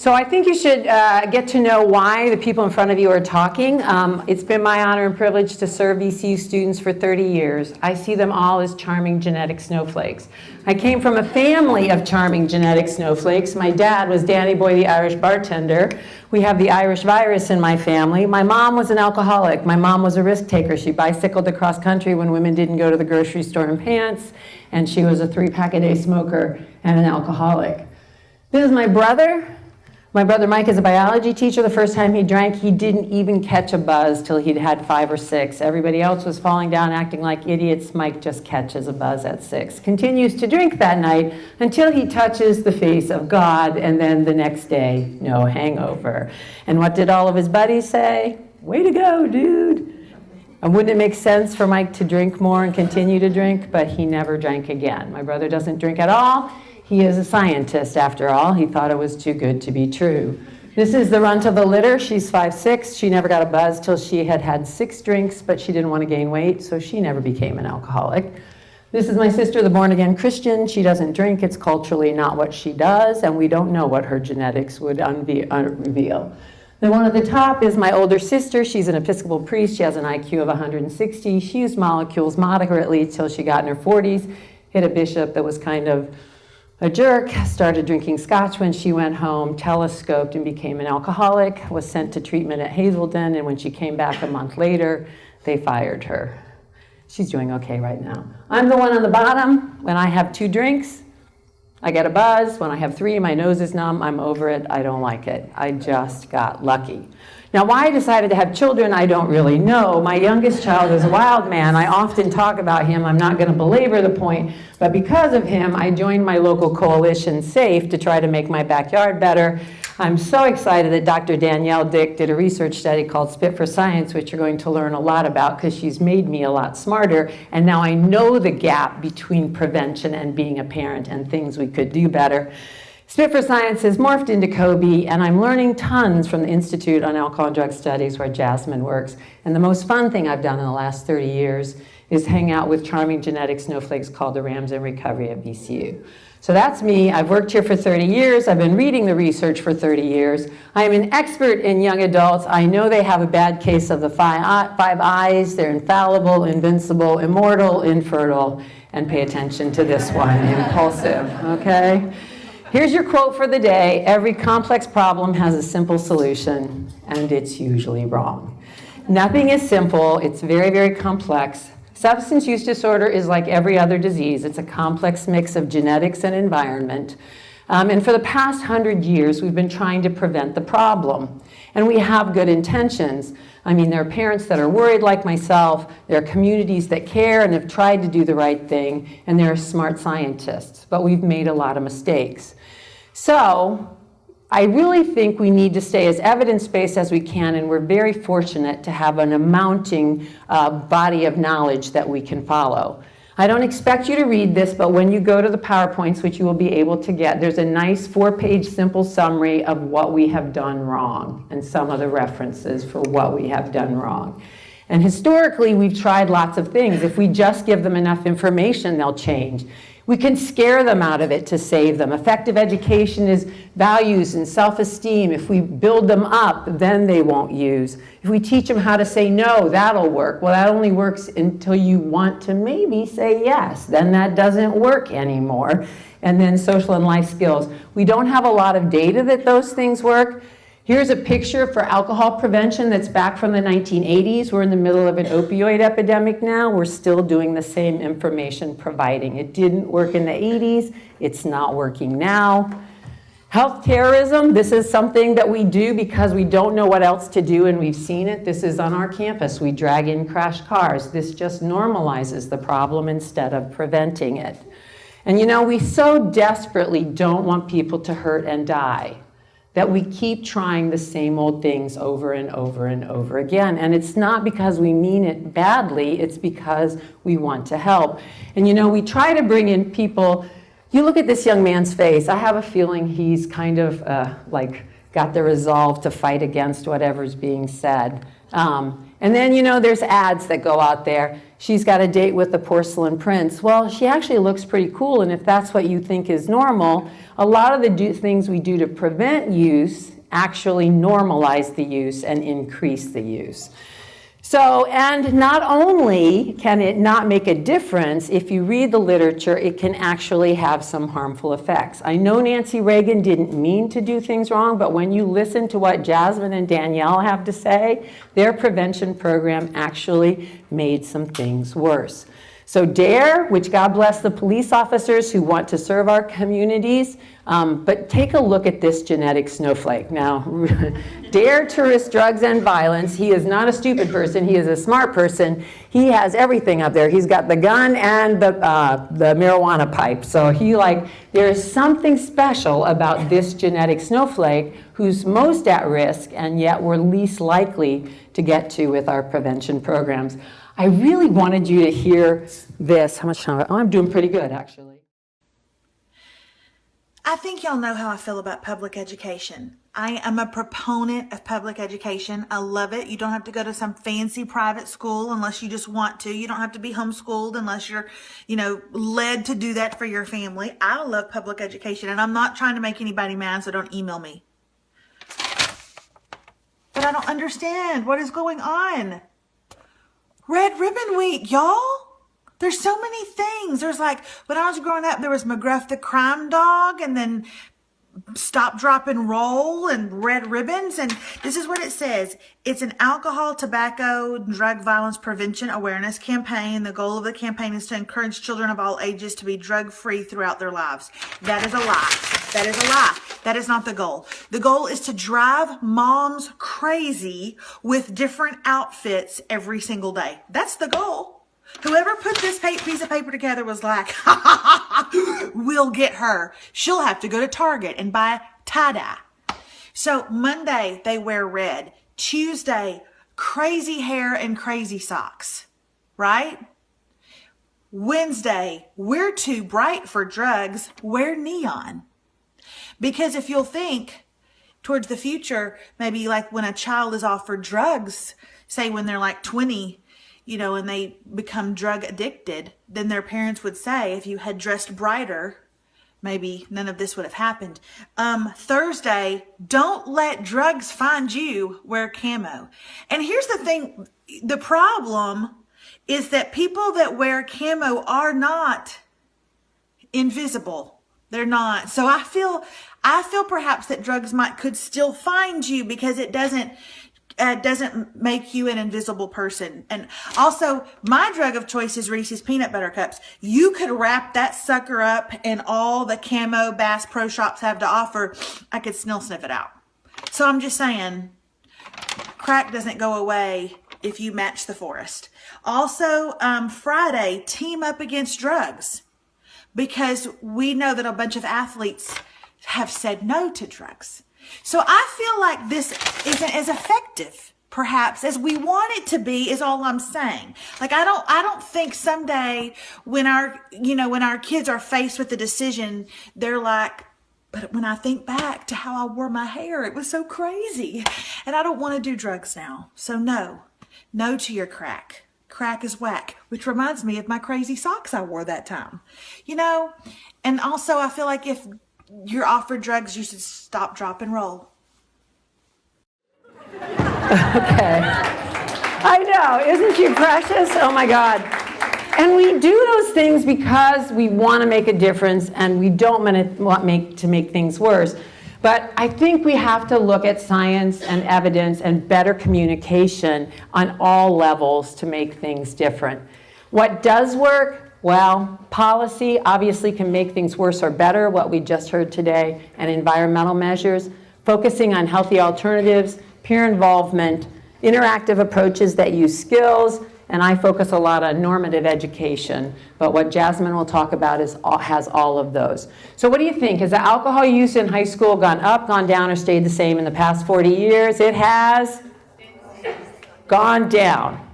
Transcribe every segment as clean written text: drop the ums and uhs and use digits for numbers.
So I think you should get to know why the people in front of you are talking. It's been my honor and privilege to serve VCU students for 30 years. I see them all as charming genetic snowflakes. I came from a family of charming genetic snowflakes. My dad was Danny Boy, the Irish bartender. We have the Irish virus in my family. My mom was an alcoholic. My mom was a risk taker. She bicycled across country when women didn't go to the grocery store in pants, and she was a 3-pack-a-day smoker and an alcoholic. This is my brother. My brother Mike is a biology teacher. The first time he drank, he didn't even catch a buzz till he'd had 5 or 6. Everybody else was falling down, acting like idiots. Mike just catches a buzz at 6. Continues to drink that night until he touches the face of God, and then the next day, no hangover. And what did all of his buddies say? Way to go, dude. And wouldn't it make sense for Mike to drink more and continue to drink? But he never drank again. My brother doesn't drink at all. He is a scientist, after all. He thought it was too good to be true. This is the runt of the litter. She's 5'6". She never got a buzz till she had had 6 drinks, but she didn't want to gain weight, so she never became an alcoholic. This is my sister, the born-again Christian. She doesn't drink. It's culturally not what she does, and we don't know what her genetics would reveal. The one at the top is my older sister. She's an Episcopal priest. She has an IQ of 160. She used molecules moderately till she got in her 40s, hit a bishop that was kind of a jerk, started drinking scotch when she went home, telescoped and became an alcoholic, was sent to treatment at Hazelden, and when she came back a month later, they fired her. She's doing okay right now. I'm the one on the bottom. When I have 2 drinks, I get a buzz. When I have 3, my nose is numb. I'm over it. I don't like it. I just got lucky. Now, why I decided to have children, I don't really know. My youngest child is a wild man. I often talk about him. I'm not going to belabor the point, but because of him, I joined my local coalition, SAFE, to try to make my backyard better. I'm so excited that Dr. Danielle Dick did a research study called Spit for Science, which you're going to learn a lot about because she's made me a lot smarter, and now I know the gap between prevention and being a parent and things we could do better. Spit for Science has morphed into COBE, and I'm learning tons from the Institute on Alcohol and Drug Studies where Jasmine works. And the most fun thing I've done in the last 30 years is hang out with charming genetic snowflakes called the Rams in Recovery at VCU. So that's me. I've worked here for 30 years. I've been reading the research for 30 years. I am an expert in young adults. I know they have a bad case of the 5 I's. They're infallible, invincible, immortal, infertile, and pay attention to this one, impulsive, okay? Here's your quote for the day. Every complex problem has a simple solution, and it's usually wrong. Nothing is simple. It's very, very complex. Substance use disorder is like every other disease. It's a complex mix of genetics and environment. And for the past 100 years, we've been trying to prevent the problem. And we have good intentions. I mean, there are parents that are worried like myself. There are communities that care and have tried to do the right thing. And there are smart scientists. But we've made a lot of mistakes. So I really think we need to stay as evidence-based as we can, and we're very fortunate to have an amounting body of knowledge that we can follow. I don't expect you to read this, but when you go to the PowerPoints, which you will be able to get, there's a nice 4-page simple summary of what we have done wrong and some of the references for what we have done wrong. And historically, we've tried lots of things. If we just give them enough information, they'll change. We can scare them out of it to save them. Effective education is values and self-esteem. If we build them up, then they won't use. If we teach them how to say no, that'll work. Well, that only works until you want to maybe say yes. Then that doesn't work anymore. And then social and life skills. We don't have a lot of data that those things work. Here's a picture for alcohol prevention that's back from the 1980s. We're in the middle of an opioid epidemic now. We're still doing the same information providing. It didn't work in the 80s. It's not working now. Health terrorism, this is something that we do because we don't know what else to do, and we've seen it. This is on our campus. We drag in crashed cars. This just normalizes the problem instead of preventing it. And you know, we so desperately don't want people to hurt and die that we keep trying the same old things over and over and over again. And it's not because we mean it badly, it's because we want to help. And you know, we try to bring in people. You look at this young man's face, I have a feeling he's kind of like got the resolve to fight against whatever's being said. And And then, you know, there's ads that go out there. She's got a date with the porcelain prince. Well, she actually looks pretty cool, and if that's what you think is normal, a lot of the things we do to prevent use actually normalize the use and increase the use. So, and not only can it not make a difference, if you read the literature, it can actually have some harmful effects. I know Nancy Reagan didn't mean to do things wrong, but when you listen to what Jasmine and Danielle have to say, their prevention program actually made some things worse. So DARE, which God bless the police officers who want to serve our communities, but take a look at this genetic snowflake. Now, DARE to risk drugs and violence. He is not a stupid person, he is a smart person. He has everything up there. He's got the gun and the marijuana pipe. So there is something special about this genetic snowflake who's most at risk and yet we're least likely to get to with our prevention programs. I really wanted you to hear this. How much time? Oh, I'm doing pretty good, actually. I think y'all know how I feel about public education. I am a proponent of public education. I love it. You don't have to go to some fancy private school unless you just want to. You don't have to be homeschooled unless you're, led to do that for your family. I love public education, and I'm not trying to make anybody mad, so don't email me. But I don't understand what is going on. Red Ribbon Week, y'all. There's so many things. There's when I was growing up, there was McGruff the Crime Dog, and then Stop, Drop, and Roll, and Red Ribbons. And this is what it says. It's an alcohol, tobacco, drug violence prevention awareness campaign. The goal of the campaign is to encourage children of all ages to be drug-free throughout their lives. That is a lie. That is a lie. That is not the goal. The goal is to drive moms crazy with different outfits every single day. That's the goal. Whoever put this piece of paper together was like, we'll get her. She'll have to go to Target and buy tie-dye. So Monday, they wear red. Tuesday, crazy hair and crazy socks, right? Wednesday, we're too bright for drugs. Wear neon. Because if you'll think towards the future, maybe when a child is offered drugs, say when they're 20, and they become drug addicted, then their parents would say, if you had dressed brighter, maybe none of this would have happened. Thursday, don't let drugs find you, wear camo. And here's the thing, the problem is that people that wear camo are not invisible. They're not. So I feel perhaps that drugs could still find you because it doesn't make you an invisible person. And also, my drug of choice is Reese's Peanut Butter Cups. You could wrap that sucker up in all the camo Bass Pro Shops have to offer. I could still sniff it out. So I'm just saying, crack doesn't go away if you match the forest. Also, Friday, team up against drugs. Because we know that a bunch of athletes have said no to drugs. So I feel like this isn't as effective, perhaps, as we want it to be, is all I'm saying. I don't think someday when our kids are faced with the decision, they're like, but when I think back to how I wore my hair, it was so crazy. And I don't want to do drugs now. So no to your crack. Crack is whack, which reminds me of my crazy socks I wore that time. And also I feel like if you're offered drugs, you should stop, drop, and roll. Okay. I know, isn't she precious? Oh my God. And we do those things because we want to make a difference and we don't want to make things worse. But I think we have to look at science and evidence and better communication on all levels to make things different. What does work? Well, policy obviously can make things worse or better, what we just heard today, and environmental measures, focusing on healthy alternatives, peer involvement, interactive approaches that use skills, and I focus a lot on normative education, but what Jasmine will talk about has all of those. So what do you think? Has the alcohol use in high school gone up, gone down, or stayed the same in the past 40 years? It has gone down.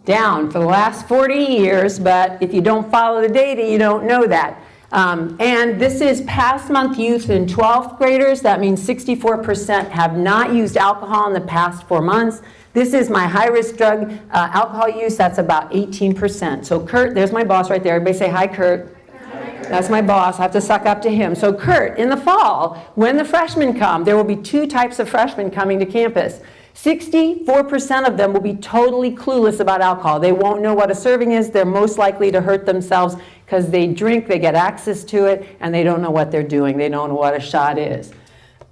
Down for the last 40 years, but if you don't follow the data, you don't know that. And this is past month youth in 12th graders. That means 64% have not used alcohol in the past 4 months. This is my high-risk drug alcohol use. That's about 18%. So Kurt, there's my boss right there. Everybody say hi, Kurt. That's my boss. I have to suck up to him. So Kurt, in the fall, when the freshmen come, there will be 2 types of freshmen coming to campus. 64% of them will be totally clueless about alcohol. They won't know what a serving is. They're most likely to hurt themselves because they drink, they get access to it, and they don't know what they're doing. They don't know what a shot is.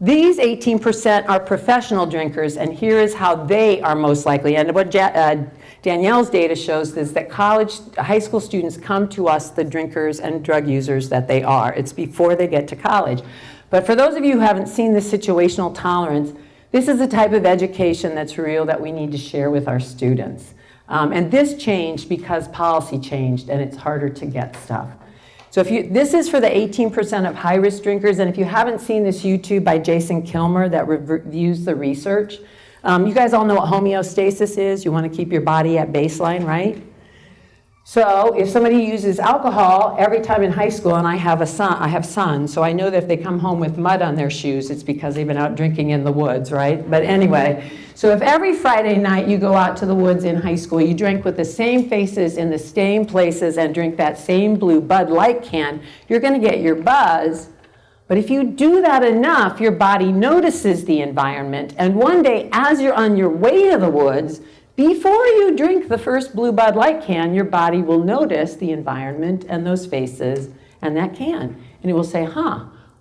These 18% are professional drinkers, and here is how they are most likely. And what Danielle's data shows is that high school students come to us, the drinkers and drug users that they are. It's before they get to college. But for those of you who haven't seen this situational tolerance, this is the type of education that's real that we need to share with our students. And this changed because policy changed and it's harder to get stuff. So this is for the 18% of high-risk drinkers, and if you haven't seen this YouTube by Jason Kilmer that reviews the research, you guys all know what homeostasis is. You want to keep your body at baseline, right? So if somebody uses alcohol every time in high school, and I have sons, so I know that if they come home with mud on their shoes, it's because they've been out drinking in the woods, right? But anyway, so if every Friday night you go out to the woods in high school, you drink with the same faces in the same places and drink that same blue Bud Light can, you're going to get your buzz. But if you do that enough, your body notices the environment, and one day as you're on your way to the woods, before you drink the first blue Bud Light can, your body will notice the environment and those faces and that can. And it will say,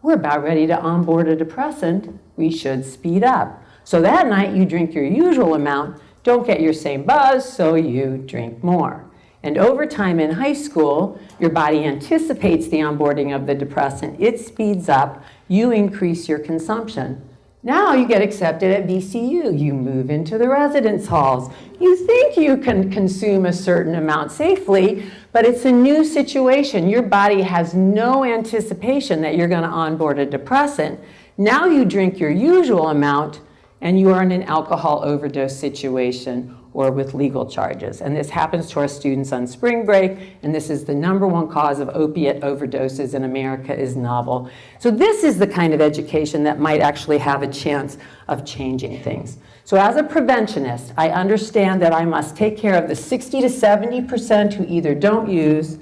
we're about ready to onboard a depressant. We should speed up. So that night you drink your usual amount, don't get your same buzz, so you drink more. And over time in high school, your body anticipates the onboarding of the depressant. It speeds up. You increase your consumption. Now you get accepted at VCU. You move into the residence halls. You think you can consume a certain amount safely, but it's a new situation. Your body has no anticipation that you're going to onboard a depressant. Now you drink your usual amount, and you are in an alcohol overdose situation or with legal charges. And this happens to our students on spring break, and this is the #1 cause of opiate overdoses in America is novel. So this is the kind of education that might actually have a chance of changing things. So as a preventionist, I understand that I must take care of the 60 to 70% who either don't use,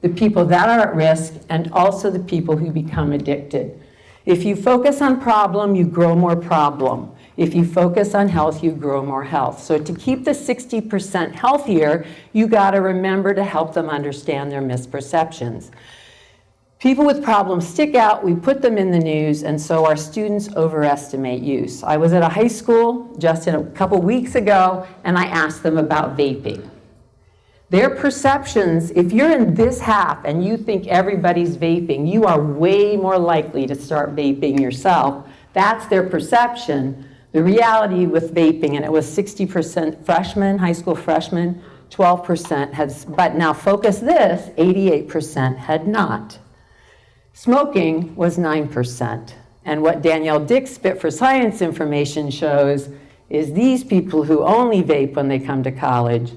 the people that are at risk, and also the people who become addicted. If you focus on problem, you grow more problem. If you focus on health, you grow more health. So to keep the 60% healthier, you got to remember to help them understand their misperceptions. People with problems stick out, we put them in the news, and so our students overestimate use. I was at a high school just a couple weeks ago, and I asked them about vaping. Their perceptions, if you're in this half and you think everybody's vaping, you are way more likely to start vaping yourself. That's their perception. The reality with vaping, and it was 60% freshmen, high school freshmen, 12% has, but now focus this, 88% had not. Smoking was 9%. And what Danielle Dick's Spit for Science information shows is these people who only vape when they come to college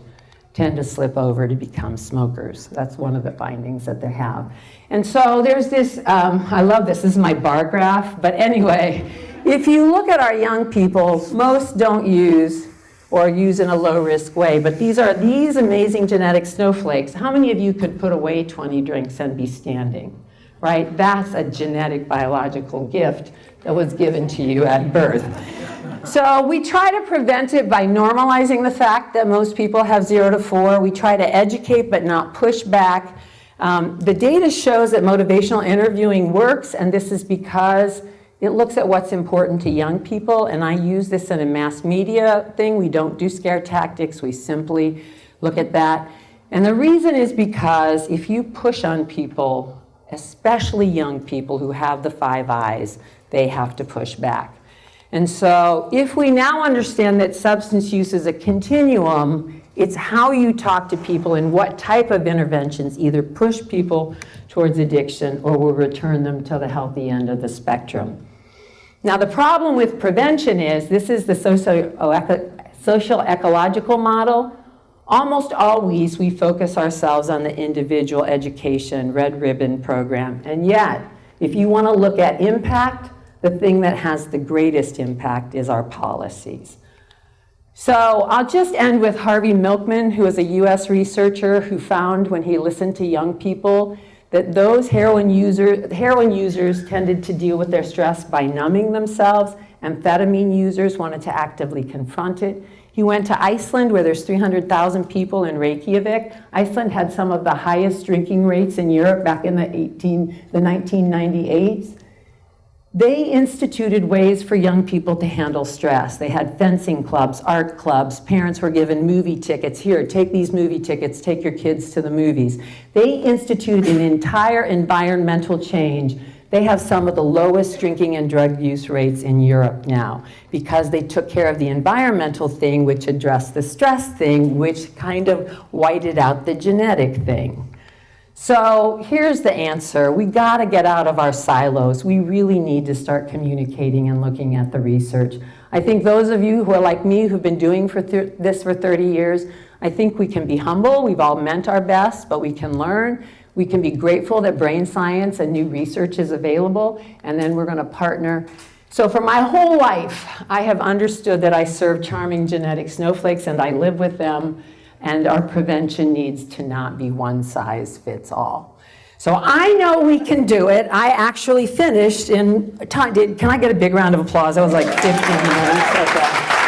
tend to slip over to become smokers. That's one of the findings that they have. And so there's this, I love this is my bar graph, but anyway, if you look at our young people, most don't use or use in a low-risk way, but these are these amazing genetic snowflakes. How many of you could put away 20 drinks and be standing, right? That's a genetic biological gift that was given to you at birth. So we try to prevent it by normalizing the fact that most people have 0 to 4. We try to educate but not push back. The data shows that motivational interviewing works, and this is because it looks at what's important to young people, and I use this in a mass media thing. We don't do scare tactics. We simply look at that. And the reason is because if you push on people, especially young people who have the 5 eyes, they have to push back. And so if we now understand that substance use is a continuum, it's how you talk to people and what type of interventions either push people towards addiction or will return them to the healthy end of the spectrum. Now the problem with prevention is, this is the social ecological model. Almost always we focus ourselves on the individual education, red ribbon program. And yet, if you want to look at impact, the thing that has the greatest impact is our policies. So I'll just end with Harvey Milkman, who is a US researcher who found when he listened to young people that those heroin users tended to deal with their stress by numbing themselves. Amphetamine users wanted to actively confront it. He went to Iceland, where there's 300,000 people in Reykjavik. Iceland had some of the highest drinking rates in Europe back in the 1998s. They instituted ways for young people to handle stress. They had fencing clubs, art clubs. Parents were given movie tickets. Here, take these movie tickets, take your kids to the movies. They instituted an entire environmental change. They have some of the lowest drinking and drug use rates in Europe now because they took care of the environmental thing, which addressed the stress thing, which kind of whited out the genetic thing. So here's the answer. We gotta get out of our silos. We really need to start communicating and looking at the research. I think those of you who are like me, who've been doing this for 30 years, I think we can be humble. We've all meant our best, but we can learn. We can be grateful that brain science and new research is available, and then we're gonna partner. So for my whole life, I have understood that I serve charming genetic snowflakes and I live with them. And our prevention needs to not be one size fits all. So I know we can do it. I actually finished in time. Can I get a big round of applause? That was like 15 minutes. Okay.